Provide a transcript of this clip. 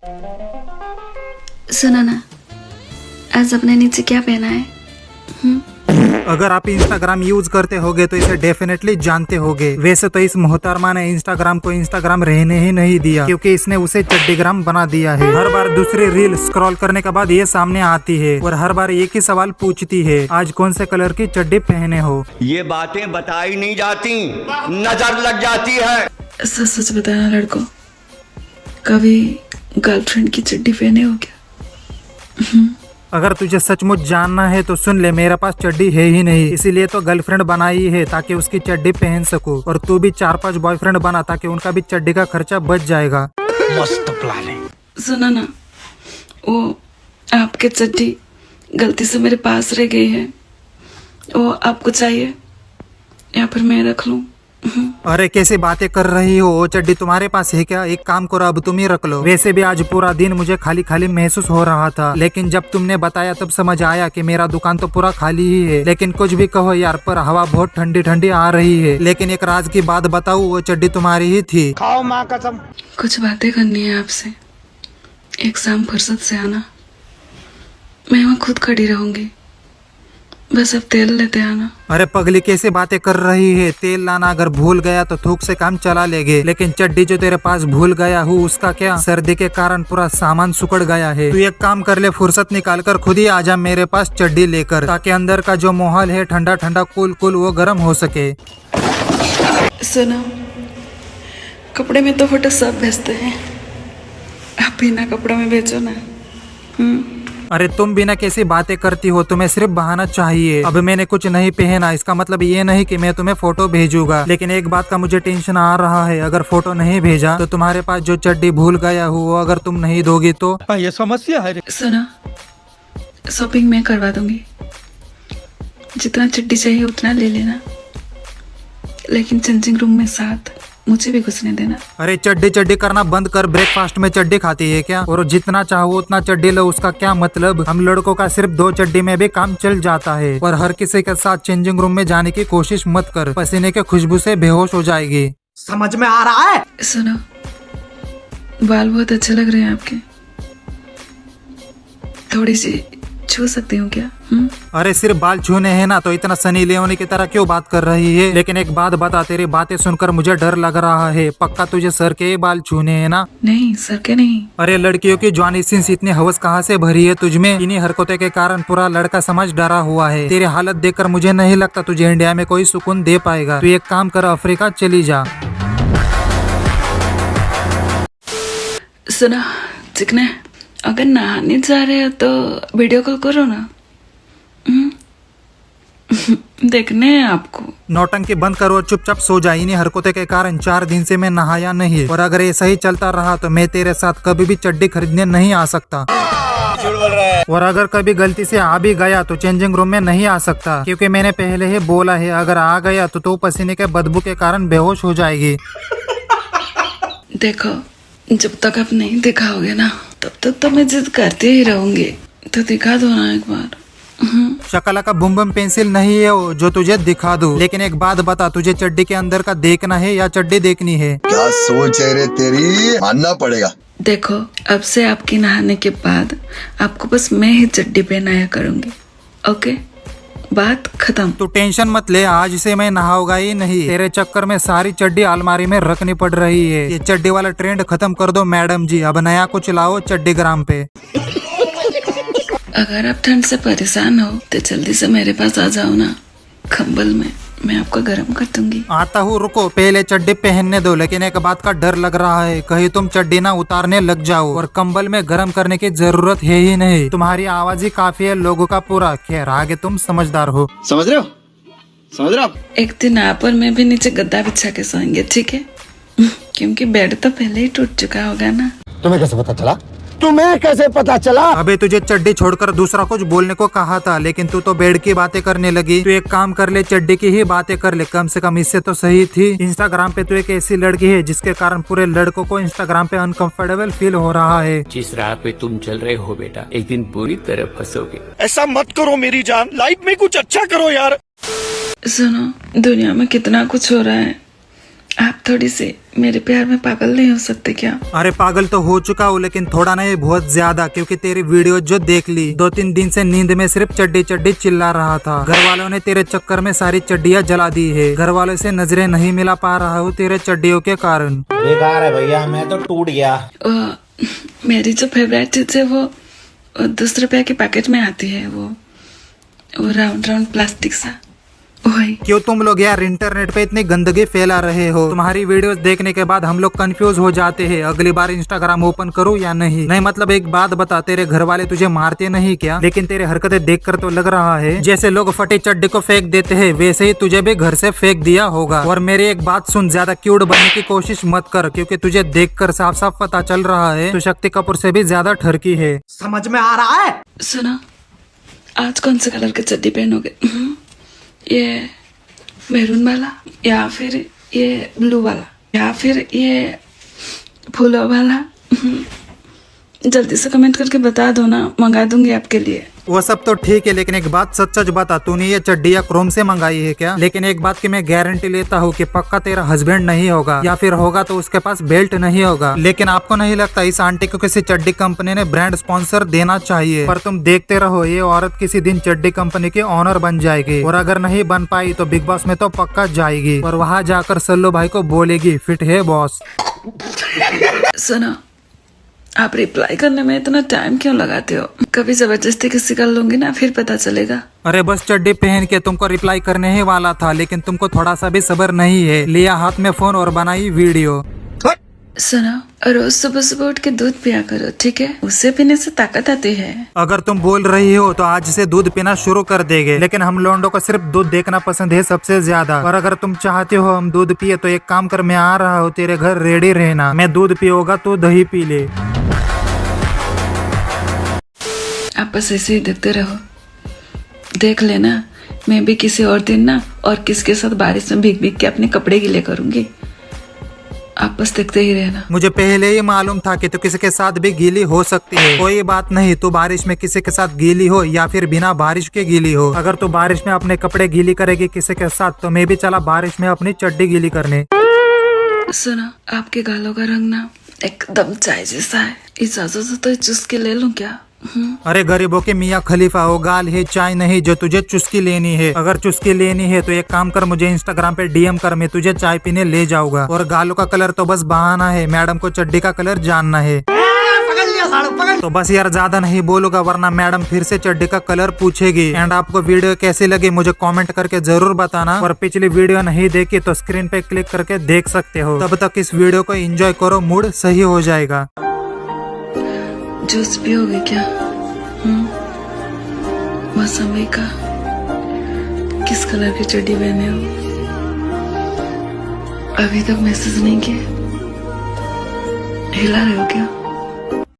सुनो ना, आज अपने नीचे क्या पहना है? अगर आप इंस्टाग्राम यूज करते होगे तो इसे डेफिनेटली जानते होगे। वैसे तो इस मोहतरमा ने इंस्टाग्राम को इंस्टाग्राम रहने ही नहीं दिया, क्योंकि इसने उसे चड्डीग्राम बना दिया है। हर बार दूसरी रील स्क्रॉल करने के बाद ये सामने आती है और हर बार एक ही सवाल पूछती है, आज कौन से कलर की चड्डी पहने हो। ये बातें बताई नहीं जाती, नजर लग जाती है। सच सच बताना लड़को, कभी गर्लफ्रेंड की चड्डी पहने हो क्या? अगर तुझे सचमुच जानना है तो सुन ले, मेरे पास चड्डी है ही नहीं, इसीलिए तो गर्लफ्रेंड बनाई है ताकि उसकी चड्डी पहन सकूं। और तू भी 4-5 बॉयफ्रेंड बना ताकि उनका भी चड्डी का खर्चा बच जाएगा। मस्त प्लानिंग। सुनो ना, वो आपके चड्डी गलती से मेरे पास रह गई है, वो आपको चाहिए या फिर मैं रख लूं? अरे कैसी बातें कर रही हो, वो चड्डी तुम्हारे पास है क्या? एक काम करो, अब तुम ही रख लो। वैसे भी आज पूरा दिन मुझे खाली खाली महसूस हो रहा था, लेकिन जब तुमने बताया तब समझ आया कि मेरा दुकान तो पूरा खाली ही है। लेकिन कुछ भी कहो यार, पर हवा बहुत ठंडी ठंडी आ रही है। लेकिन एक राज की बात बताऊं, वो चड्डी तुम्हारी ही थी। खाओ माँ कसम। कुछ बातें करनी है आपसे, एक शाम फुर्सत से आना, मैं वहाँ खुद खड़ी रहूंगी, बस अब तेल लेते आना। अरे पगली कैसे बातें कर रही है, तेल लाना अगर भूल गया तो थूक से काम चला लेगे, लेकिन चड्डी जो तेरे पास भूल गया हूँ उसका क्या? सर्दी के कारण पूरा सामान सुकड़ गया है। तू एक काम कर ले, फुर्सत निकाल कर खुद ही आजा मेरे पास चड्डी लेकर, ताकि अंदर का जो माहौल है ठंडा ठंडा कूल कूल वो गर्म हो सके। सुनो, कपड़े में तो फोटो सब भेजते हैं, आप बिना कपड़ों में भेजो ना। अरे तुम बिना कैसी बातें करती हो, तुम्हें सिर्फ बहाना चाहिए। अब मैंने कुछ नहीं पहना, इसका मतलब ये नहीं कि मैं तुम्हें फोटो भेजूंगा, लेकिन एक बात का मुझे टेंशन आ रहा है, अगर फोटो नहीं भेजा तो तुम्हारे पास जो चड्डी भूल गया हूँ वो अगर तुम नहीं दोगी तो? ये समस्या है। सुनो, शॉपिंग मैं करवा दूंगी, जितना चड्डी चाहिए उतना ले लेना, लेकिन चेंजिंग रूम में साथ मुझे भी घुसने देना। अरे चड्डी चड्डी करना बंद कर, ब्रेकफास्ट में चड्डी खाती है क्या? और जितना चाहो उतना चड्डी लो, उसका क्या मतलब? हम लड़कों का सिर्फ 2 चड्डी में भी काम चल जाता है। और हर किसी के साथ चेंजिंग रूम में जाने की कोशिश मत कर, पसीने के खुशबू से बेहोश हो जाएगी। समझ में आ रहा है? सुनो, बाल बहुत अच्छे लग रहे हैं आपके, थोड़ी सी छू सकती हूँ क्या? अरे सिर्फ बाल छूने हैं ना, तो इतना सनी लियोनी की तरह क्यों बात कर रही है? लेकिन एक बात बता, तेरी बातें सुनकर मुझे डर लग रहा है, पक्का तुझे सर के बाल छूने हैं ना? नहीं सर के नहीं। अरे लड़कियों की जवानी सिंस इतनी हवस कहाँ से भरी है तुझमें? इन्हीं हरकतों के कारण पूरा लड़का समाज डरा हुआ है। तेरी हालत देखकर मुझे नहीं लगता तुझे इंडिया में कोई सुकून दे पाएगा। तू एक काम कर, अफ्रीका चली जा। सुना चिकने, अगर नहाने जा रहे हो तो वीडियो कॉल करो ना, देखने हैं आपको। नौटंकी बंद करो, चुपचाप सो जा। इन्हीं हरकतों के कारण 4 दिन से मैं नहाया नहीं, और अगर ऐसा ही चलता रहा तो मैं तेरे साथ कभी भी चड्डी खरीदने नहीं आ सकता। और अगर कभी गलती से आ भी गया तो चेंजिंग रूम में नहीं आ सकता, क्योंकि मैंने पहले ही बोला है, अगर आ गया तो तू पसीने के बदबू के कारण बेहोश हो जाएगी। देखो, जब तक आप नहीं दिखाओगे ना तब तक तो मैं जिद करती ही रहूंगी, तो दिखा दो ना एक बार। शकला का बुम बम पेंसिल नहीं है वो जो तुझे दिखा दूं। लेकिन एक बात बता, तुझे चड्डी के अंदर का देखना है या चड्डी देखनी है? क्या सोच है रे तेरी, मानना पड़ेगा। देखो, अब से आपके नहाने के बाद आपको बस मैं ही चड्डी पहनाया करूंगी, ओके? बात खत्म। तू टेंशन मत ले, आज से मैं नहाऊंगा ही नहीं। तेरे चक्कर में सारी चड्डी अलमारी में रखनी पड़ रही है। ये चड्डी वाला ट्रेंड खत्म कर दो मैडम जी, अब नया कुछ लाओ चड्डी ग्राम पे। अगर आप ठंड से परेशान हो तो जल्दी से मेरे पास आ जाओ ना, कंबल में मैं आपको गर्म कर दूंगी। आता हूँ, रुको, पहले चड्डी पहनने दो। लेकिन एक बात का डर लग रहा है, कहीं तुम चड्डी ना उतारने लग जाओ, और कंबल में गर्म करने की जरूरत है ही नहीं। तुम्हारी आवाज ही काफी है लोगों का पूरा। खैर, आगे तुम समझदार हो। समझ रहे हो? समझ रहे हो? एक दिन आप और मैं भी नीचे गद्दा बिछा के सोएंगे, ठीक है? क्योंकि बेड तो पहले ही टूट चुका होगा ना। तुम्हें कैसे पता चला? तुम्हें कैसे पता चला? अबे तुझे चड्डी छोड़कर दूसरा कुछ बोलने को कहा था, लेकिन तू तो बेड की बातें करने लगी। तू एक काम कर ले, चड्डी की ही बातें कर ले, कम से कम इससे तो सही थी। इंस्टाग्राम पे तू एक ऐसी लड़की है जिसके कारण पूरे लड़कों को इंस्टाग्राम पे अनकंफर्टेबल फील हो रहा है। जिस राह पे तुम चल रहे हो बेटा, एक दिन बुरी तरह फंसोगे। ऐसा मत करो मेरी जान, लाइफ में कुछ अच्छा करो यार। सुनो, दुनिया में कितना कुछ हो रहा है, आप थोड़ी सी मेरे प्यार में पागल नहीं हो सकते क्या? अरे पागल तो हो चुका हूँ, लेकिन थोड़ा नहीं बहुत ज्यादा, क्योंकि तेरी वीडियो जो देख ली 2-3 दिन से नींद में सिर्फ चड्डी चड्डी चिल्ला रहा था। घर वालों ने तेरे चक्कर में सारी चड्डियाँ जला दी है। घर वालों से नजरें नहीं मिला पा रहा हूँ तेरे चड्डियों के कारण। बेकार है भैया, मैं तो टूट गया। मेरी जो फेवरेट चीज है वो 10 रुपया के पैकेट में आती है, वो राउंड राउंड प्लास्टिक सा, वही। क्यों तुम लोग यार इंटरनेट पे इतनी गंदगी फैला रहे हो? तुम्हारी वीडियोस देखने के बाद हम लोग कंफ्यूज हो जाते हैं, अगली बार इंस्टाग्राम ओपन करूँ या नहीं। नहीं मतलब एक बात बता, तेरे घर वाले तुझे मारते नहीं क्या? लेकिन तेरे हरकतें देखकर तो लग रहा है जैसे लोग फटी चड्डी को फेंक देते हैं, वैसे ही तुझे भी घर से फेंक दिया होगा। और मेरी एक बात सुन, ज्यादा क्यूट बनने की कोशिश मत कर, क्योंकि तुझे देखकर साफ साफ पता चल रहा है तू शक्ति कपूर से भी ज्यादा ठरकी है। समझ में आ रहा है? सुनो, आज कौन से कलर की चड्डी पहनोगे? ये मैरून वाला या फिर ये ब्लू वाला या फिर ये फूलों वाला? जल्दी से कमेंट करके बता दो ना, मंगा दूंगी आपके लिए। वो सब तो ठीक है, लेकिन एक बात सच सच बता, तूने ये चड्डियाँ क्रोम से मंगाई है क्या? लेकिन एक बात की मैं गारंटी लेता हूँ कि पक्का तेरा हस्बैंड नहीं होगा, या फिर होगा तो उसके पास बेल्ट नहीं होगा। लेकिन आपको नहीं लगता इस आंटी को किसी चड्डी कंपनी ने ब्रांड स्पॉन्सर देना चाहिए? पर तुम देखते रहो, ये औरत किसी दिन चड्डी कंपनी की ऑनर बन जाएगी, और अगर नहीं बन पाई तो बिग बॉस में तो पक्का जाएगी, और वहाँ जाकर सल्लू भाई को बोलेगी फिट है बॉस। सुनो, आप रिप्लाई करने में इतना टाइम क्यों लगाते हो? कभी जबरदस्ती किसी कर लूंगी ना, फिर पता चलेगा। अरे बस चड्डी पहन के तुमको रिप्लाई करने ही वाला था, लेकिन तुमको थोड़ा सा भी सब्र नहीं है। लिया हाथ में फोन और बनाई वीडियो। सुनो, रोज सुबह सुबह उठ के दूध पिया करो, ठीक है? उससे पीने से ताकत आती है। अगर तुम बोल रही हो तो आज से दूध पीना शुरू कर देंगे, लेकिन हम लोंडो को सिर्फ दूध देखना पसंद है सबसे ज्यादा। और अगर तुम चाहते हो हम दूध पिए तो एक काम कर, मैं आ रहा हूँ तेरे घर, रेडी रहना। मैं दूध पियोगा तो दही पी ले। आप बस ऐसे ही देखते रहो, देख लेना मैं भी किसी और दिन ना और किसके साथ बारिश में भीग भीग के अपने कपड़े गीले करूंगी। आप बस देखते ही रहना। मुझे पहले ही मालूम था कि तू किसी के साथ भी गीली हो सकती है। कोई बात नहीं, तू बारिश में किसी के साथ गीली हो या फिर बिना बारिश के गीली हो, अगर तू बारिश में अपने कपड़े गीली करेगी किसी के साथ, तो मैं भी चला बारिश में अपनी चड्डी गीली करने। सुनो, आपके गालों का रंग ना एकदम चाय जैसा है, इजाजत हो तो चुस्की ले लूं क्या? अरे गरीबों के मियाँ खलीफा हो, गाल है चाय नहीं जो तुझे चुस्की लेनी है। अगर चुस्की लेनी है तो एक काम कर, मुझे इंस्टाग्राम पे डीएम कर, मैं तुझे चाय पीने ले जाऊंगा। और गालों का कलर तो बस बहाना है, मैडम को चड्डी का कलर जानना है। तो बस यार ज्यादा नहीं बोलूंगा, वरना मैडम फिर से चड्डी का कलर पूछेगी। एंड आपको वीडियो कैसी लगी मुझे कमेंट करके जरूर बताना, और पिछली वीडियो नहीं देखी तो स्क्रीन पे क्लिक करके देख सकते हो। तब तक इस वीडियो को एंजॉय करो, मूड सही हो जाएगा। जूस पियोगे क्या? मौसमी का किस कलर की चड्डी पहने हो? अभी तक मैसेज नहीं किया, हिला रहे हो क्या?